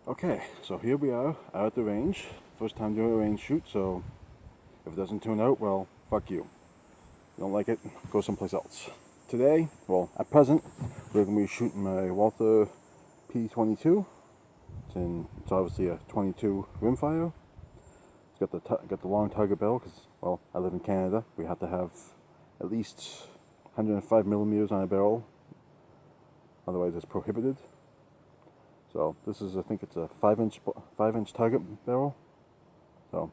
Okay, so here we are out at the range. First time doing a range shoot, so if it doesn't turn out, well, fuck you. You don't like it, go someplace else. Today, well, at present, we're going to be shooting my Walther P22. It's obviously a 22 rimfire. It's got the long target barrel because, well, I live in Canada. We have to have at least 105 millimeters on a barrel, otherwise it's prohibited. So this is, I think it's a 5-inch target barrel. So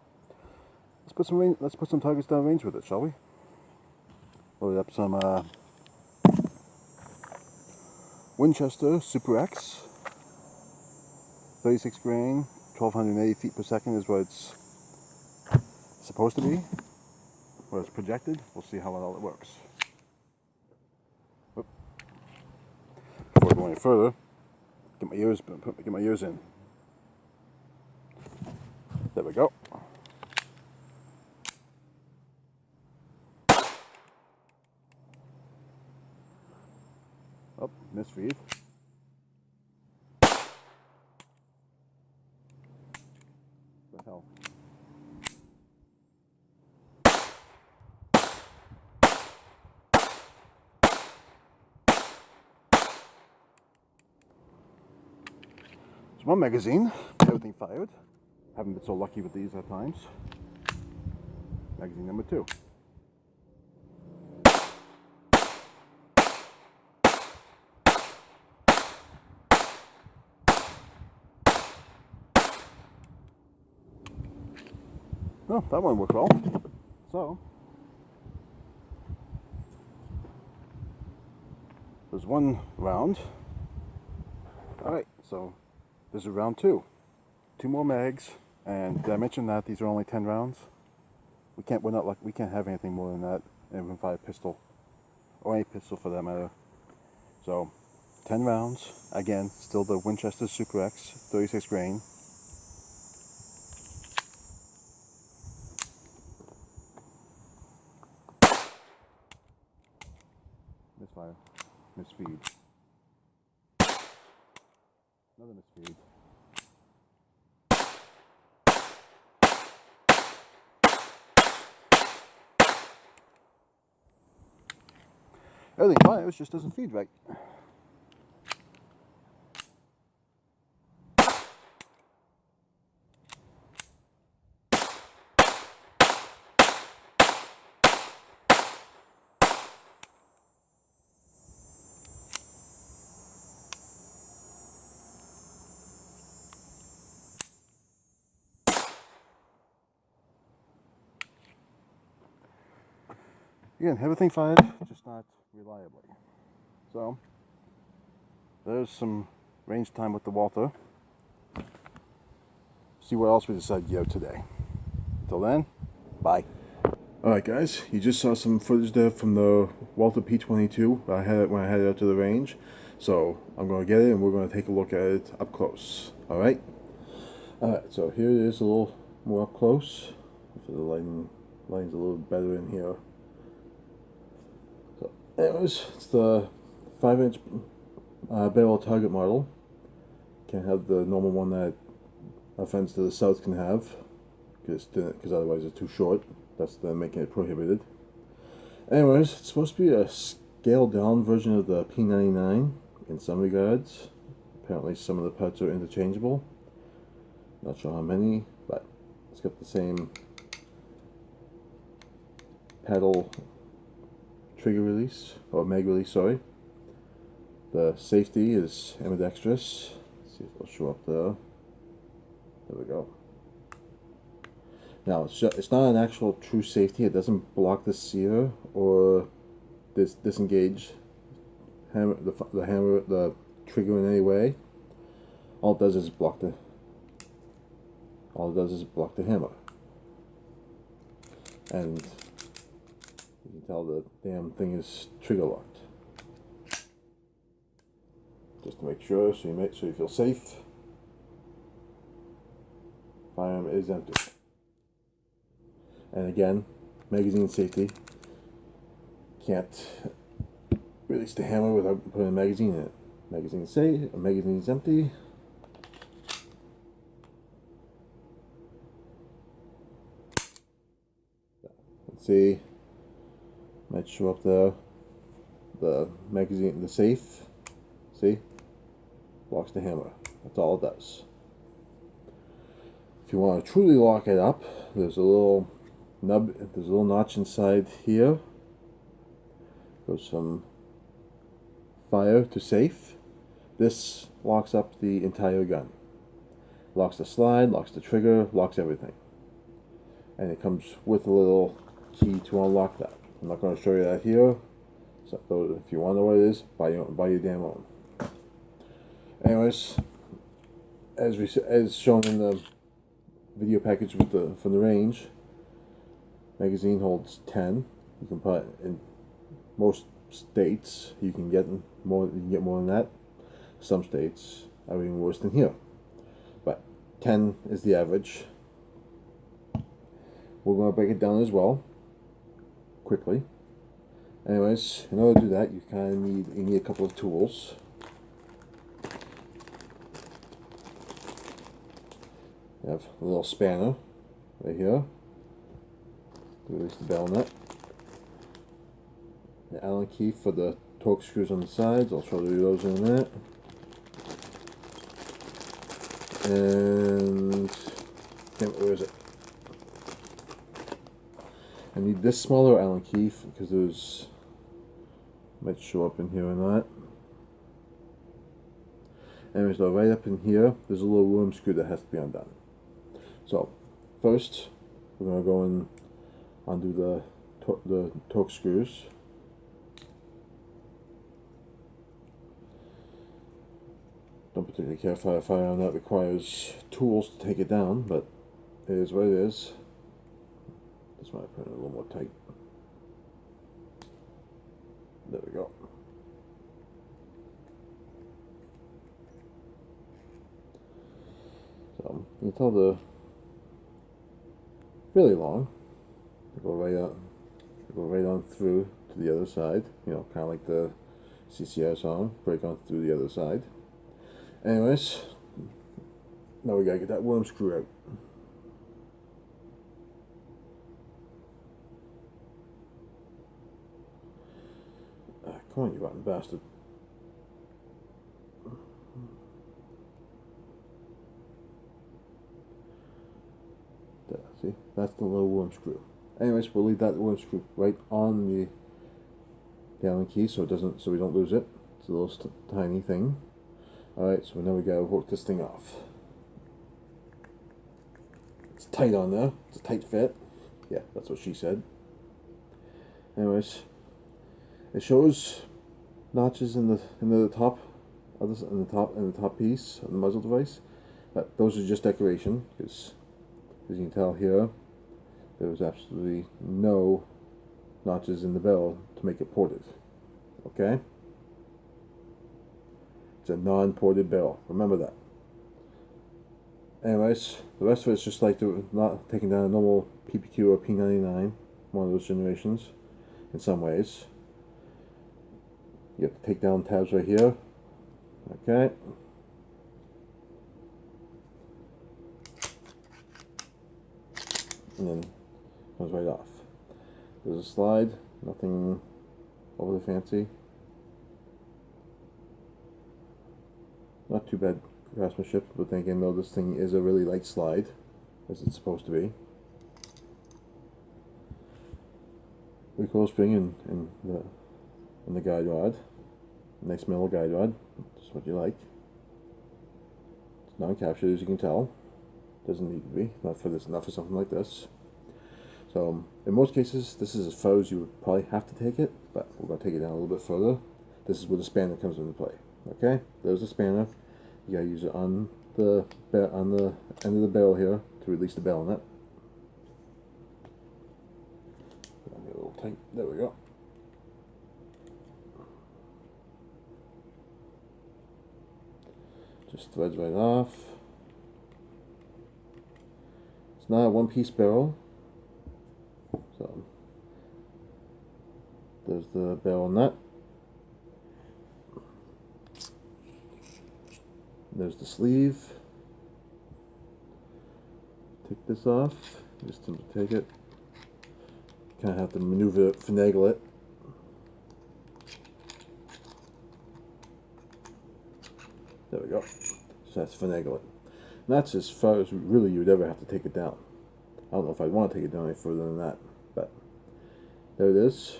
let's put some targets down range with it, shall we? Load up some Winchester Super X, 36 grain, 1280 feet per second is what it's supposed to be. What it's projected. We'll see how well it works. Oop. Before I go any further, get my ears in. There we go. Oh, misfeed. What the hell? There's one magazine, everything fired. Haven't been so lucky with these at times. Magazine number 2. Oh, that one worked well. So, there's one round. Alright, so this is round 2. 2 more mags, and did I mention that these are only 10 rounds? We can't have anything more than that in a rimfire pistol, or any pistol for that matter. So, 10 rounds. Again, still the Winchester Super X, 36 grain. Misfire. Misfeed. Another misfeed. Everything fires, just doesn't feed right. Again, everything fired, just not reliably. So, there's some range time with the Walther. See what else we decide to get out today. Until then, bye. Alright guys, you just saw some footage there from the Walther P22 I had it when I headed out to the range. So, I'm going to get it and we're going to take a look at it up close. Alright? Alright, so here it is a little more up close. So the lighting's a little better in here. So, anyways, it's the 5-inch barrel target model. Can't have the normal one that our friends to the south can have, because otherwise it's too short. That's them making it prohibited. Anyways, it's supposed to be a scaled down version of the P99 in some regards. Apparently some of the parts are interchangeable. Not sure how many, but it's got the same paddle trigger release, or mag release, sorry. The safety is ambidextrous. Let's see if it'll show up there. There we go. Now, it's not an actual true safety. It doesn't block the sear or disengage the trigger in any way. All it does is block the hammer. And you can tell the damn thing is trigger locked. Just to make sure, so you feel safe. Firearm is empty. And again, magazine safety. Can't release the hammer without putting a magazine in it. Magazine safe, a magazine is empty. See, might show up there. The magazine, the safe, see, locks the hammer. That's all it does. If you want to truly lock it up, there's a little nub, there's a little notch inside here. Goes from fire to safe. This locks up the entire gun. Locks the slide, locks the trigger, locks everything. And it comes with a little key to unlock that. I'm not going to show you that here. So if you want to know what it is, buy your damn own. Anyways, as shown in the video package with from the range, magazine holds 10. You can put in most states you can get more. You can get more than that. Some states are even worse than here, but 10 is the average. We're going to break it down as well quickly. Anyways, in order to do that, you kind of need a couple of tools. You have a little spanner right here to release the bell nut. The Allen key for the torque screws on the sides. I'll show you those in a minute. And where is it? I need this smaller Allen key because there's might show up in here or not. Anyways, so right up in here, there's a little worm screw that has to be undone. So first, we're going to go and undo the torque screws. Don't particularly care if I find that requires tools to take it down, but it is what it is. Just might put it a little more tight. There we go. So you can tell they're really long. They go right on through to the other side. You know, kind of like the CCR song, break on through the other side. Anyways, now we gotta get that worm screw out. Come on, you rotten bastard. There, see? That's the little worm screw. Anyways, we'll leave that worm screw right on the Allen key so we don't lose it. It's a little tiny thing. Alright, so now we gotta work this thing off. It's tight on there. It's a tight fit. Yeah, that's what she said. Anyways, it shows notches in the top piece of the muzzle device, but those are just decoration because, as you can tell here, there was absolutely no notches in the barrel to make it ported. Okay, it's a non-ported barrel. Remember that. Anyways, the rest of it's just like not taking down a normal PPQ or P99, one of those generations. In some ways, you have to take down tabs right here. Okay. And then comes right off. There's a slide, nothing overly fancy. Not too bad craftsmanship, but then again, though, this thing is a really light slide, as it's supposed to be. Recoil spring in the guide rod. Nice metal guide rod, just what you like. It's non-captured, as you can tell. Doesn't need to be, not for something like this. So in most cases, this is as far as you would probably have to take it, but we're going to take it down a little bit further. This is where the spanner comes into play. Okay, there's the spanner. You gotta use it on the end of the barrel here to release the barrel nut. Get a little tight. There we go. Just threads right off. It's not a one-piece barrel, so there's the barrel nut. There's the sleeve. Take this off. Just take it. kind of have to maneuver it, finagle it. There we go. So that's finagle it. And that's as far as really you'd ever have to take it down. I don't know if I'd want to take it down any further than that, but there it is.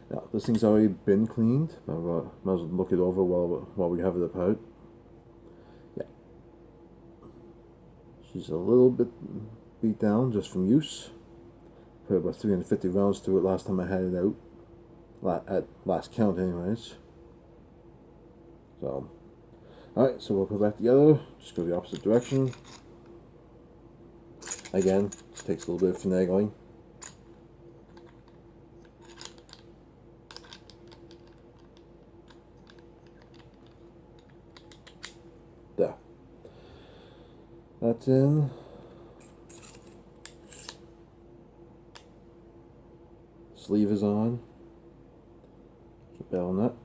Now, this thing's already been cleaned, but might as well look it over while we have it apart. Yeah. She's a little bit beat down just from use. Put about 350 rounds through it last time I had it out. At last count anyways. So, alright, so we'll put it back together. Just go the opposite direction. Again, it takes a little bit of finagling. There. That's in. Sleeve is on. Bell nut.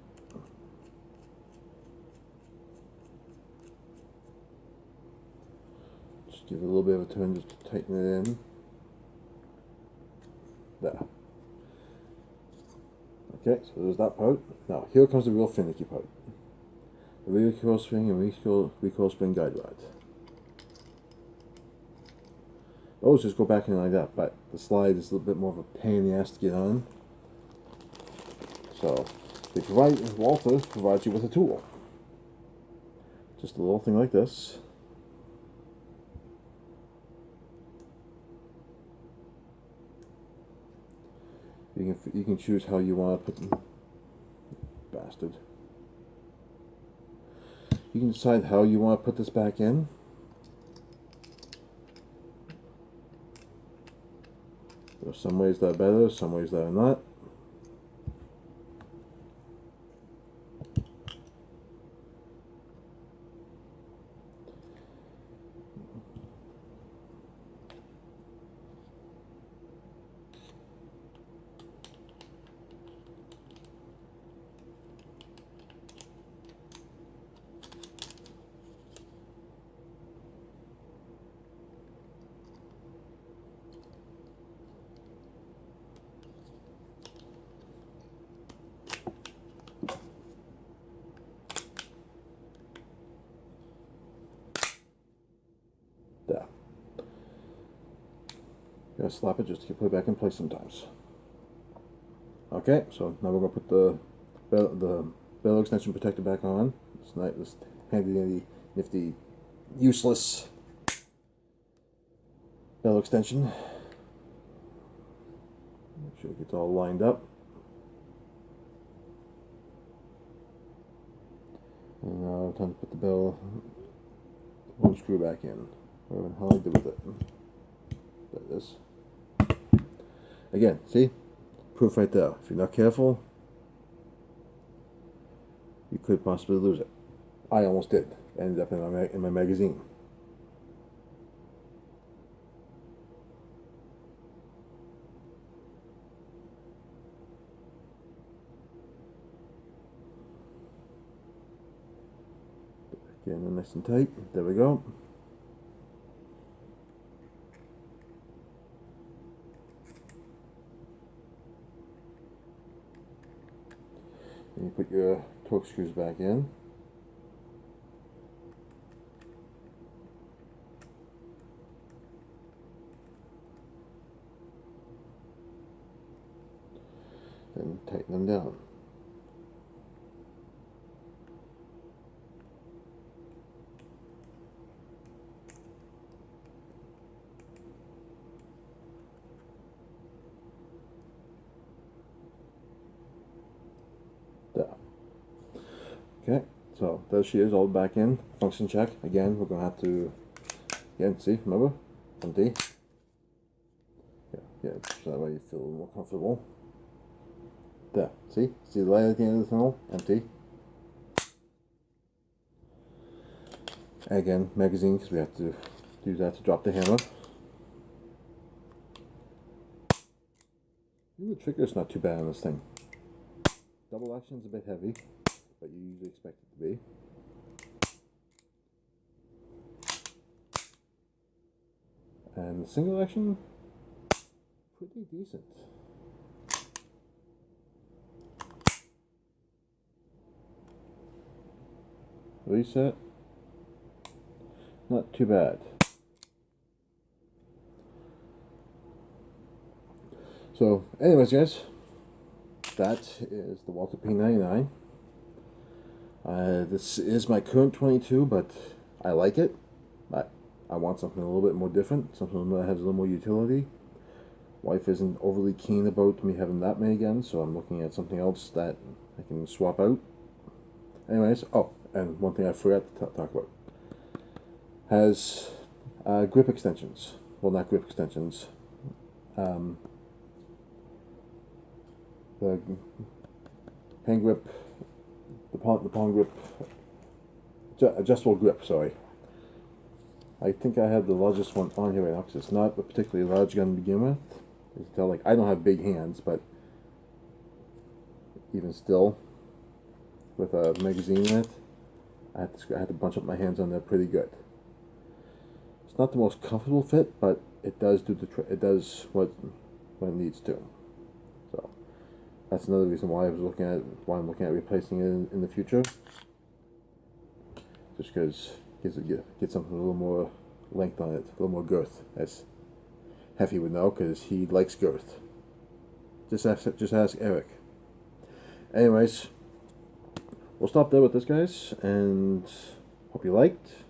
Just give it a little bit of a turn just to tighten it in. There. Okay, so there's that part. Now, here comes the real finicky part. The recoil spring and recoil spring guide rod. Those just go back in like that, but the slide is a little bit more of a pain in the ass to get on. So, Walther provides you with a tool. Just a little thing like this. You can choose how you want to put them. Bastard. You can decide how you want to put this back in. There are some ways that are better, some ways that are not. There. Gotta slap it just to put it back in place sometimes. Okay, so now we're gonna put the bellow extension protector back on. It's nice, this handy, nifty, useless bellow extension. Make sure it gets all lined up. And now time to put the one screw back in. Whatever the hell I did with it. There it is. Again, see? Proof right there. If you're not careful, you could possibly lose it. I almost did. Ended up in my magazine. Again, nice and tight. There we go. And you put your torque screws back in. And tighten them down. There. Okay, so there she is, all back in. Function check. Again, we're going to have to, again, see, remember? Empty. Yeah, so that way you feel a little more comfortable. There, see the light at the end of the tunnel? Empty. Again, magazine, because we have to do that to drop the hammer. The trigger's not too bad on this thing. Double action's a bit heavy, but you usually expect it to be. And the single action, pretty decent. Reset. Not too bad. So, anyways, guys, that is the Walther P22. This is my current 22, but I like it. I want something a little bit more different, something that has a little more utility. Wife isn't overly keen about me having that many guns, so I'm looking at something else that I can swap out. Anyways, oh, and one thing I forgot to talk about. Has grip extensions. Well, not grip extensions. The hand grip, the palm grip, adjustable grip, sorry. I think I have the largest one on here right now because it's not a particularly large gun to begin with. You can tell, like, I don't have big hands, but even still, with a magazine in it, I had to bunch up my hands on there pretty good. It's not the most comfortable fit, but it does do it does what it needs to. So that's another reason why I'm looking at replacing it in the future. Just because get something with a little more length on it, a little more girth, as Heffy would know, because he likes girth. Just ask Eric. Anyways, we'll stop there with this, guys, and hope you liked.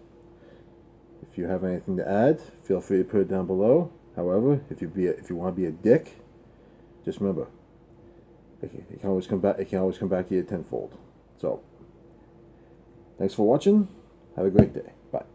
If you have anything to add, feel free to put it down below. However, if you want to be a dick, just remember, it can always come back. It can always come back to you tenfold. So, thanks for watching. Have a great day. Bye.